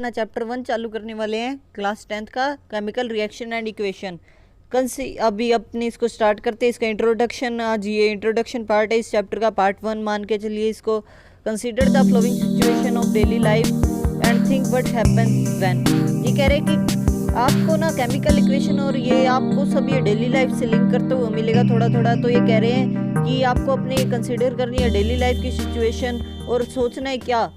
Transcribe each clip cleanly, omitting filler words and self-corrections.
अपना चैप्टर 1 चालू करने वाले हैं क्लास 10th का केमिकल रिएक्शन एंड इक्वेशन। अभी अपने इसको स्टार्ट करते हैं। इसका इंट्रोडक्शन, आज ये इंट्रोडक्शन पार्ट है इस चैप्टर का, पार्ट 1 मान के चलिए इसको। Consider the flowing situation of daily life and think what happens when. ये कह रहे हैं कि आपको ना केमिकल इक्वेशन और ये आपको सब ये डेली लाइफ से लिंक करते हुए मिलेगा थोड़ा थोड़ा। तो ये कह रहे हैं कि आपको अपने कंसीडर करनी है डेली लाइफ की सिचुएशन और सोचना है क्या।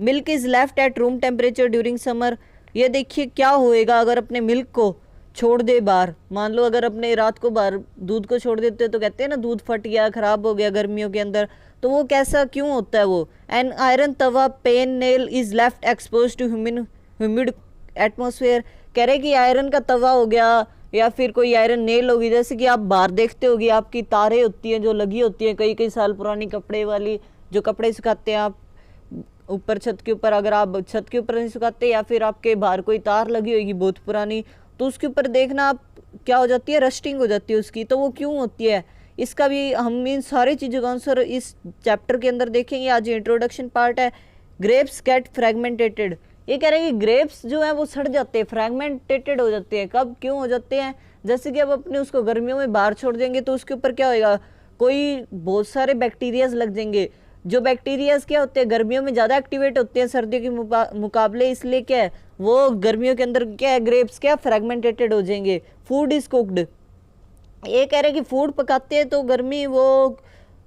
Milk is left at room temperature during summer. ये देखिए क्या होएगा अगर अपने मिल्क को छोड़ दे बाहर। मान लो अगर अपने रात को बाहर दूध को छोड़ देते तो कहते हैं ना दूध फट गया, खराब हो गया गर्मियों के अंदर। तो वो कैसा क्यों होता है वो। An iron tava pan nail is left expose to humid atmosphere. कह रहे कि आयरन का तवा हो गया या फिर कोई आयरन नेल होगी, जैसे कि आप बाहर देखते होगी आपकी तारें होती हैं जो लगी होती हैं कई कई साल पुरानी कपड़े वाली, जो कपड़े सुखाते हैं आप ऊपर छत के ऊपर। अगर आप छत के ऊपर नहीं सुखाते या फिर आपके बाहर कोई तार लगी होगी बहुत पुरानी, तो उसके ऊपर देखना आप क्या हो जाती है, रस्टिंग हो जाती है उसकी। तो वो क्यों होती है, इसका भी हम इन सारी चीज़ों का आंसर इस चैप्टर के अंदर देखेंगे। आज इंट्रोडक्शन पार्ट है। Grapes get fragmented. ये कह रहे हैं कि ग्रेप्स जो है वो सड़ जाते हैं, फ्रेगमेंटेटेड हो जाते हैं। कब क्यों हो जाते हैं, जैसे कि अब अपने उसको गर्मियों में बाहर छोड़ देंगे तो उसके ऊपर क्या होएगा, कोई बहुत सारे बैक्टीरियाज लग जाएंगे। जो बैक्टीरियाज क्या होते हैं गर्मियों में ज़्यादा एक्टिवेट होते हैं सर्दियों के मुकाबले, इसलिए क्या है वो गर्मियों के अंदर क्या है, ग्रेप्स क्या फ्रेगमेंटेटेड हो जाएंगे। Food is cooked. ये कह रहे हैं कि फूड पकाते हैं तो गर्मी वो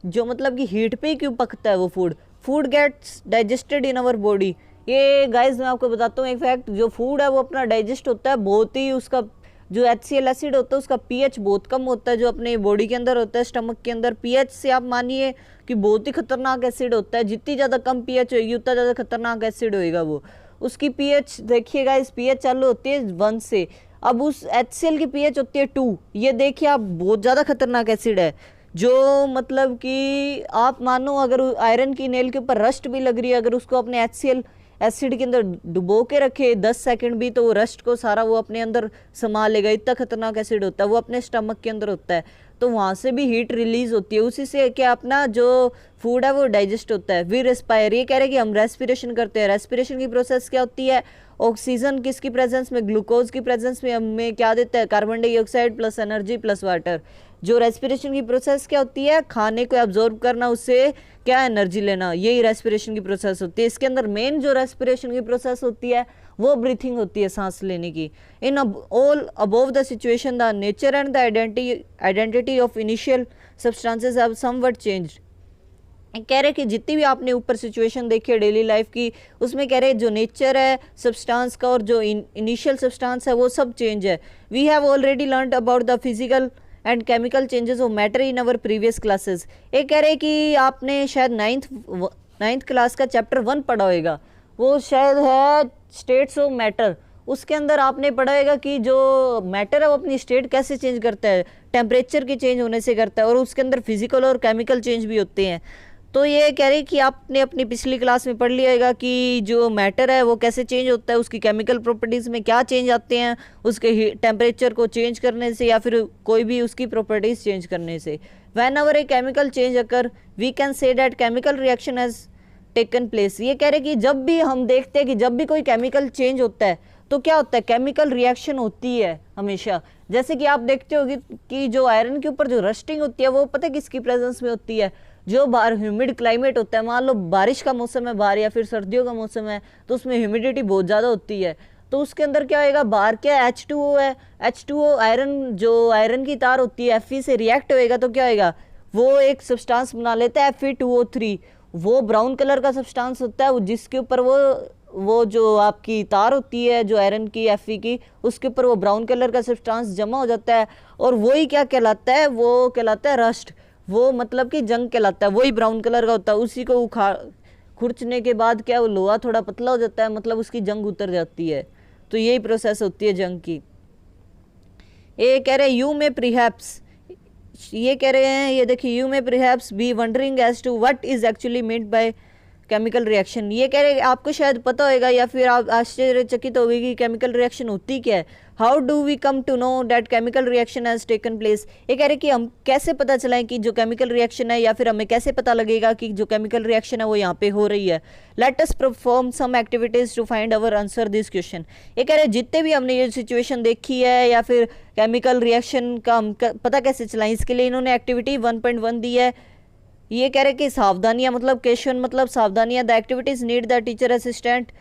जो मतलब कि हीट पे ही क्यों पकता है वो food. Food gets digested in our body. ये गाइस मैं आपको बताता हूँ एक फैक्ट, जो फूड है वो अपना डाइजेस्ट होता है बहुत ही, उसका जो HCl एसिड होता है उसका pH बहुत कम होता है जो अपने बॉडी के अंदर होता है, स्टमक के अंदर। pH से आप मानिए कि बहुत ही खतरनाक एसिड होता है। जितनी ज़्यादा कम pH होगी उतना ज़्यादा खतरनाक एसिड होएगा वो। उसकी pH देखिएगा, इस pH चालू होती है 1 से। अब उस HCl की pH होती है 2। ये देखिए आप बहुत ज़्यादा खतरनाक एसिड है, जो मतलब कि आप मानो अगर आयरन की नेल के ऊपर रस्ट भी लग रही है, अगर उसको अपने HCl एसिड के अंदर डुबो के रखे 10 सेकंड भी, तो वो रस्ट को सारा वो अपने अंदर समा लेगा। इतना खतरनाक एसिड होता है वो, अपने स्टमक के अंदर होता है। तो वहाँ से भी हीट रिलीज होती है, उसी से क्या अपना जो फूड है वो डाइजेस्ट होता है। We respire. ये कह रहे हैं कि हम रेस्पिरेशन करते हैं। रेस्पिरेशन की प्रोसेस क्या होती है, ऑक्सीजन किसकी प्रेजेंस में, ग्लूकोज की प्रेजेंस में हमें क्या देता है, carbon dioxide plus energy plus water. जो रेस्पिरेशन की प्रोसेस क्या होती है, खाने को एब्जॉर्ब करना, उससे क्या एनर्जी लेना, यही रेस्पिरेशन की प्रोसेस होती है। इसके अंदर मेन जो रेस्पिरेशन की प्रोसेस होती है वो ब्रीथिंग होती है, सांस लेने की। In all above the situation the nature and the identity of initial substances have somewhat changed. कह रहे कि जितनी भी आपने ऊपर सिचुएशन देखी है डेली लाइफ की, उसमें कह रहे जो नेचर है सब्सटेंस का और जो इनिशियल सब्सटेंस है वो सब चेंज है। We have already learned about the physical and chemical changes of matter in our previous classes. ये कह रहे कि आपने शायद नाइन्थ क्लास का चैप्टर 1 पढ़ा होगा, वो शायद है स्टेट्स ऑफ मैटर। उसके अंदर आपने पढ़ा होगा कि जो मैटर है वो अपनी स्टेट कैसे चेंज करता है, टेम्परेचर के चेंज होने से करता है, और उसके अंदर फिजिकल और केमिकल चेंज भी होते हैं। तो ये कह रहे कि आपने अपनी पिछली क्लास में पढ़ लिया होगा कि जो मैटर है वो कैसे चेंज होता है, उसकी केमिकल प्रॉपर्टीज़ में क्या चेंज आते हैं, उसके टेम्परेचर को चेंज करने से या फिर कोई भी उसकी प्रॉपर्टीज़ चेंज करने से। Whenever a chemical change occur we can say that chemical reaction has taken place. ये कह रहे कि जब भी हम देखते हैं कि जब भी कोई केमिकल चेंज होता है तो क्या होता है, केमिकल रिएक्शन होती है हमेशा। जैसे कि आप देखते होगी कि जो आयरन के ऊपर जो रस्टिंग होती है वो पता है किसकी प्रेजेंस में होती है, जो बाहर ह्यूमिड क्लाइमेट होता है, मान लो बारिश का मौसम है बाहर या फिर सर्दियों का मौसम है, तो उसमें ह्यूमिडिटी बहुत ज़्यादा होती है। तो उसके अंदर क्या होएगा, बाहर क्या H2O है, H2O आयरन, जो आयरन की तार होती है Fe से रिएक्ट होएगा तो क्या होएगा, वो एक सब्सटेंस बना लेता है Fe2O3। वो ब्राउन कलर का सब्सटेंस होता है, जिसके ऊपर वो जो आपकी तार होती है जो आयरन की Fe की, उसके ऊपर वो ब्राउन कलर का सब्सटेंस जमा हो जाता है, और वही क्या कहलाता है, वो कहलाता है रस्ट। वो मतलब कि जंग कहलाता है, वही ब्राउन कलर का होता है। उसी को खुरचने के बाद क्या वो लोहा थोड़ा पतला हो जाता है, मतलब उसकी जंग उतर जाती है। तो यही प्रोसेस होती है जंग की। ये कह रहे हैं यू में प्रीहैप्स, ये कह रहे हैं, ये देखिए, you may perhaps be wondering as to what is actually meant by chemical reaction. ये कह रहे आपको शायद पता होगा या फिर आप आश्चर्यचकित हो गए कि केमिकल रिएक्शन होती क्या है। How do we come to know that chemical reaction has taken place. ये कह रहे कि हम कैसे पता चलाएं कि जो केमिकल रिएक्शन है, या फिर हमें कैसे पता लगेगा कि जो केमिकल रिएक्शन है वो यहाँ पे हो रही है। Let us perform some activities to find our answer this question. ये कह रहे जितने भी हमने ये सिचुएशन देखी है या फिर केमिकल रिएक्शन का हम पता कैसे चलाएं, इसके लिए इन्होंने एक्टिविटी 1.1 दी है। ये कह रहे कि सावधानियां, मतलब क्वेश्चन मतलब सावधानियां। The activities need the teacher assistant,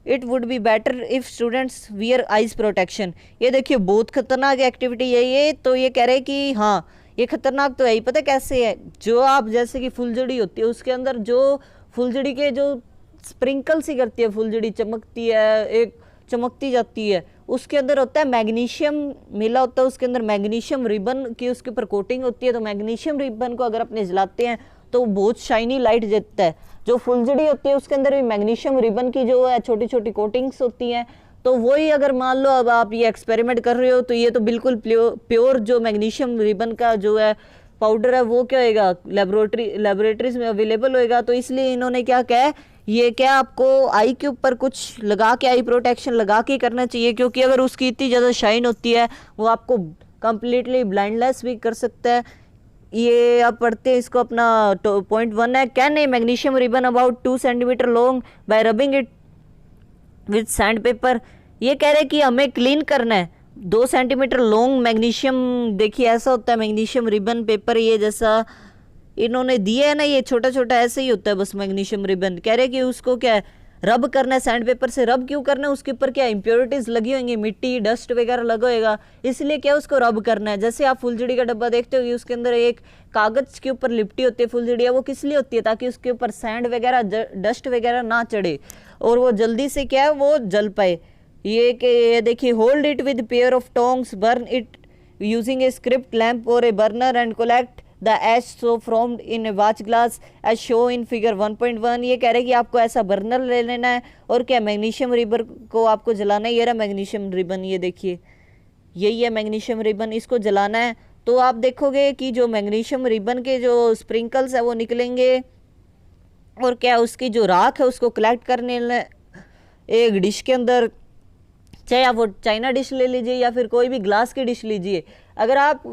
it would be better if students wear eyes protection. ये देखिए बहुत खतरनाक एक्टिविटी है ये। तो ये कह रहे कि हाँ ये खतरनाक तो है ही, पता कैसे है, जो आप जैसे कि फुलझड़ी होती है उसके अंदर जो फुलझड़ी के जो स्प्रिंकल सी करती है, फुलझड़ी चमकती है, एक चमकती जाती है, उसके अंदर होता है मैग्नीशियम मिला होता है, उसके अंदर मैग्नीशियम रिबन की उसके ऊपर कोटिंग होती है। तो मैग्नीशियम रिबन को अगर अपने जलाते हैं तो बहुत शाइनी लाइट देता है। जो फुलझड़ी होती है उसके अंदर भी मैग्नीशियम रिबन की जो है छोटी छोटी कोटिंग्स होती हैं। तो वही अगर मान लो अब आप ये एक्सपेरिमेंट कर रहे हो तो ये तो बिल्कुल प्योर जो मैग्नीशियम रिबन का जो है पाउडर है वो क्या होएगा लेबोरेटरीज में अवेलेबल होएगा। तो इसलिए इन्होंने क्या कहा, ये क्या आपको आई के ऊपर कुछ लगा के, आई प्रोटेक्शन लगा के करना चाहिए, क्योंकि अगर उसकी इतनी ज़्यादा शाइन होती है वो आपको कंप्लीटली ब्लाइंडलेस भी कर सकता है। ये आप पढ़ते हैं इसको अपना पॉइंट 1 है, can a magnesium ribbon about 2 centimetre long bye rubbing it with sand paper. ये कह रहे कि हमें क्लीन करना है 2 सेंटीमीटर लॉन्ग मैग्नीशियम, देखिए ऐसा होता है मैग्नीशियम रिबन पेपर, ये जैसा इन्होंने दिया है ना, ये छोटा छोटा ऐसे ही होता है बस मैग्नीशियम रिबन। कह रहे कि उसको क्या है रब करना है सैंड पेपर से। रब क्यों करना है, उसके ऊपर क्या इंप्योरिटीज लगी होंगी, मिट्टी डस्ट वगैरह लगा होगा, इसलिए क्या उसको रब करना है। जैसे आप फुलझड़ी का डब्बा देखते हो उसके अंदर एक कागज के ऊपर लिपटी होती है फुलझड़िया, वो किस लिए होती है, ताकि उसके ऊपर सैंड वगैरह डस्ट वगैरह ना चढ़े और वो जल्दी से क्या है वो जल पाए। ये देखिए, hold it with pair of tongs, burn it using a spirit lamp और a burner and collect the ash so formed in a watch glass as show in figure 1.1। ये कह रहे हैं कि आपको ऐसा बर्नर ले लेना है और क्या मैग्नीशियम रिबन को आपको जलाना है। ये रहा मैग्नीशियम रिबन, ये देखिए यही है मैग्नीशियम रिबन, इसको जलाना है। तो आप देखोगे कि जो मैग्नीशियम रिबन के जो स्प्रिंकल्स है वो निकलेंगे और क्या उसकी जो राख है उसको कलेक्ट करने एक डिश के अंदर, चाहे आप वो चाइना डिश ले लीजिए या फिर कोई भी ग्लास की डिश लीजिए। अगर आप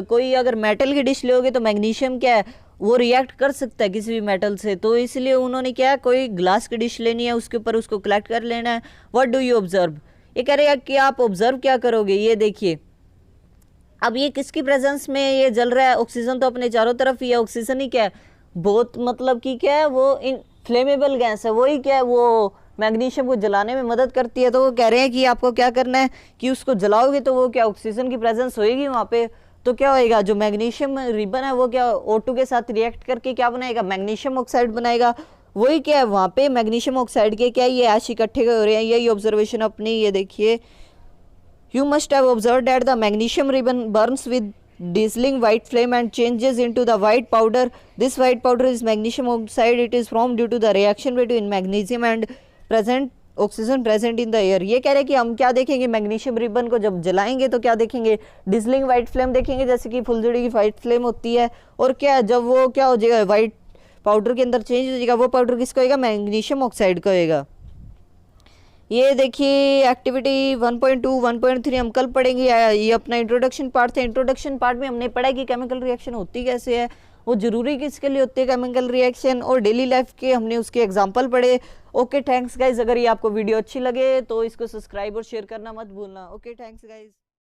कोई अगर मेटल की डिश लोगे तो मैग्नीशियम क्या है वो रिएक्ट कर सकता है किसी भी मेटल से, तो इसलिए उन्होंने क्या कोई ग्लास की डिश लेनी है, उसके ऊपर उसको कलेक्ट कर लेना है। व्हाट डू यू ऑब्जर्व, ये कह रहे हैं कि आप ऑब्जर्व क्या करोगे। ये देखिए अब ये किसकी प्रेजेंस में ये जल रहा है, ऑक्सीजन तो अपने चारों तरफ ही है, ऑक्सीजन ही क्या है बहुत मतलब कि क्या है वो इनफ्लेमेबल गैस है, वही क्या है वो मैग्नीशियम को जलाने में मदद करती है। तो वो कह रहे हैं कि आपको क्या करना है कि उसको जलाओगे तो वो क्या ऑक्सीजन की प्रेजेंस होएगी वहाँ पे, तो क्या होएगा जो मैग्नीशियम रिबन है वो क्या O2 के साथ रिएक्ट करके क्या बनाएगा मैग्नीशियम ऑक्साइड बनाएगा। वही क्या है वहाँ पे मैग्नीशियम ऑक्साइड के क्या ये ऐश इकट्ठे हो रहे हैं, यही ऑब्जर्वेशन अपनी। ये देखिए, you must have observed that the magnesium ribbon Burns with dazzling white flame and changes into the white powder. This white powder is magnesium oxide. It is formed due to the reaction between magnesium and present oxygen present in the air. ये कह रहे हैं कि हम क्या देखेंगे magnesium ribbon को जब जलाएंगे तो क्या देखेंगे डिजलिंग वाइट फ्लेम देखेंगे, जैसे कि फुलझड़ी की वाइट फ्लेम होती है। और क्या जब वो क्या हो जाएगा वाइट पाउडर के अंदर चेंज हो जाएगा, वो पाउडर किसका होगा मैग्नीशियम ऑक्साइड का होगा। ये देखिए एक्टिविटी 1.2 1.3 हम कल पढ़ेंगे, ये अपना इंट्रोडक्शन पार्ट था। इंट्रोडक्शन पार्ट में हमने पढ़ा कि केमिकल रिएक्शन होती कैसे है, वो जरूरी किसके लिए होती है केमिकल रिएक्शन, और डेली लाइफ के हमने उसके एग्जांपल पढ़े। ओके थैंक्स गाइज, अगर ये आपको वीडियो अच्छी लगे तो इसको सब्सक्राइब और शेयर करना मत भूलना। Okay thanks guys.